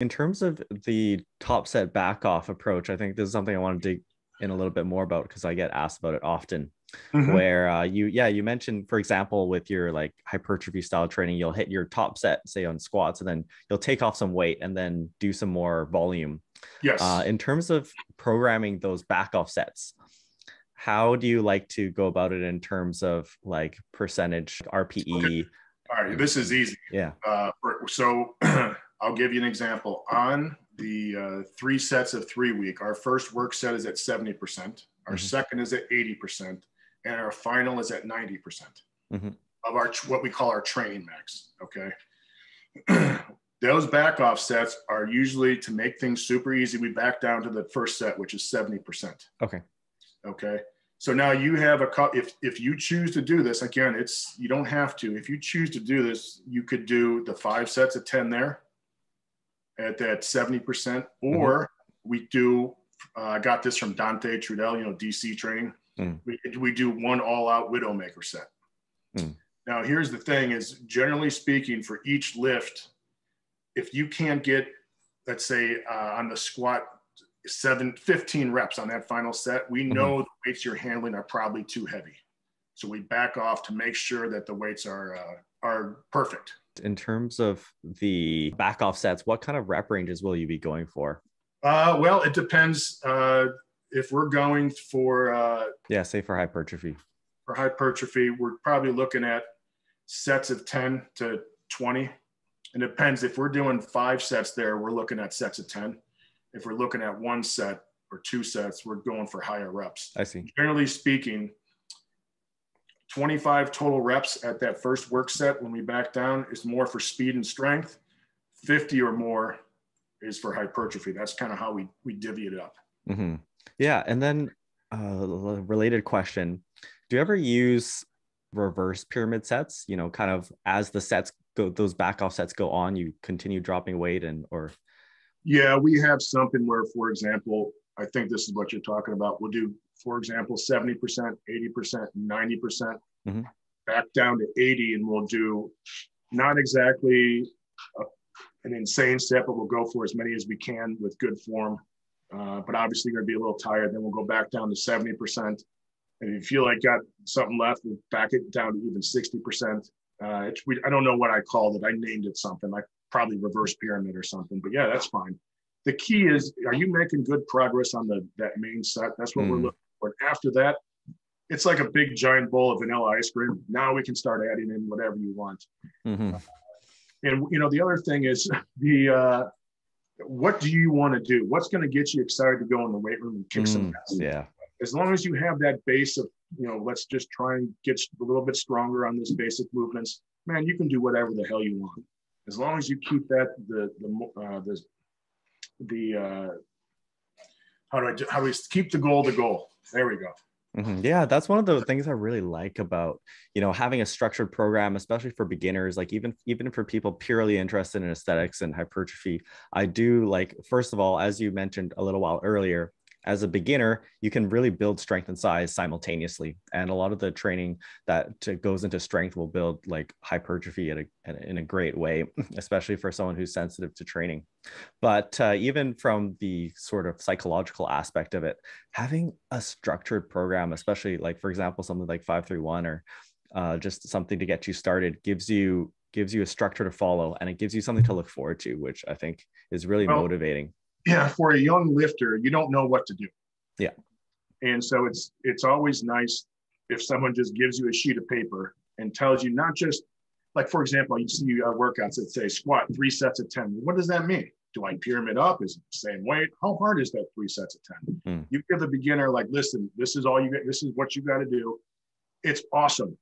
In terms of the top set back off approach, I think this is something I want to dig in a little bit more about because I get asked about it often. Hmm. Where you mentioned, for example, with your like hypertrophy style training, you'll hit your top set, say on squats, and then you'll take off some weight and then do some more volume. Yes. In terms of programming those back off sets, how do you like to go about it in terms of like percentage Okay. RPE All right. This is and easy. yeah. So I'll give you an example. On the 3 sets of 3 week, our first work set is at 70%. Our Hmm. second is at 80%. And our final is at 90% Hmm. of our what we call our training max. Okay. Those back off sets are usually to make things super easy. We back down to the first set, which is 70%. Okay. Okay. So now you have if you choose to do this, again, you don't have to. If you choose to do this, you could do the 5 sets of 10 there at that 70%, Hmm. or we do, I got this from Dante Trudell, DC training. Mm. We do one all out Widowmaker set. Mm. Now, here's the thing is generally speaking for each lift, if you can't get, let's say on the squat, 15 reps on that final set, we Hmm. know the weights you're handling are probably too heavy. So we back off to make sure that the weights are perfect. In terms of the back off sets, what kind of rep ranges will you be going for? Well, it depends. If we're going Yeah, say for hypertrophy. for hypertrophy, we're probably looking at sets of 10 to 20. It depends. If we're doing 5 sets there, we're looking at sets of 10. If we're looking at 1 set or 2 sets, we're going for higher reps. I see. Generally speaking, 25 total reps at that first work set when we back down is more for speed and strength. 50 or more is for hypertrophy. That's kind of how we divvy it up. Hmm. Yeah, and then related question: do you ever use reverse pyramid sets? Kind of as the sets go, those back off sets go on, you continue dropping weight and or. Yeah, we have something where, for example, I think this is what you're talking about. We'll do, for example, 70%, 80%, 90%, Hmm. back down to 80, and we'll do not exactly a, an insane set, but we'll go for as many as we can with good form. But obviously, going to be a little tired. Then we'll go back down to 70%. And if you feel like got something left, we'll back it down to even 60%. I don't know what I called it. I named it something like probably reverse pyramid or something. But yeah, that's fine. The key is, are you making good progress on that main set? That's what we're Mm. looking for. After that, it's like a big giant bowl of vanilla ice cream. Now we can start adding in whatever you want. Hmm. And the other thing is the what do you want to do? What's going to get you excited to go in the weight room and kick some Mm. ass? Yeah. As long as you have that base of, let's just try and get a little bit stronger on these basic movements, man, you can do whatever the hell you want. As long as you keep that how do we keep the goal the goal? There we go. Mhm. Yeah, that's one of the things I really like about, having a structured program, especially for beginners, like even for people purely interested in aesthetics and hypertrophy. I do like, first of all, as you mentioned a little while earlier, as a beginner, you can really build strength and size simultaneously. And a lot of the training that goes into strength will build like hypertrophy in a great way, especially for someone who's sensitive to training. But even from the sort of psychological aspect of it, having a structured program, especially like, for example, something like 531 or just something to get you started, gives you a structure to follow, and it gives you something to look forward to, which I think is really Well, motivating. yeah, for a young lifter, you don't know what to do. Yeah. And so it's always nice if someone just gives you a sheet of paper and tells you not just like, for example, you see workouts that say squat 3 sets of 10. What does that mean? Do I pyramid up? Is it the same weight? How hard is that 3 sets of 10? Mm. You give the beginner like, listen, this is all you get. This is what you got to do. It's awesome.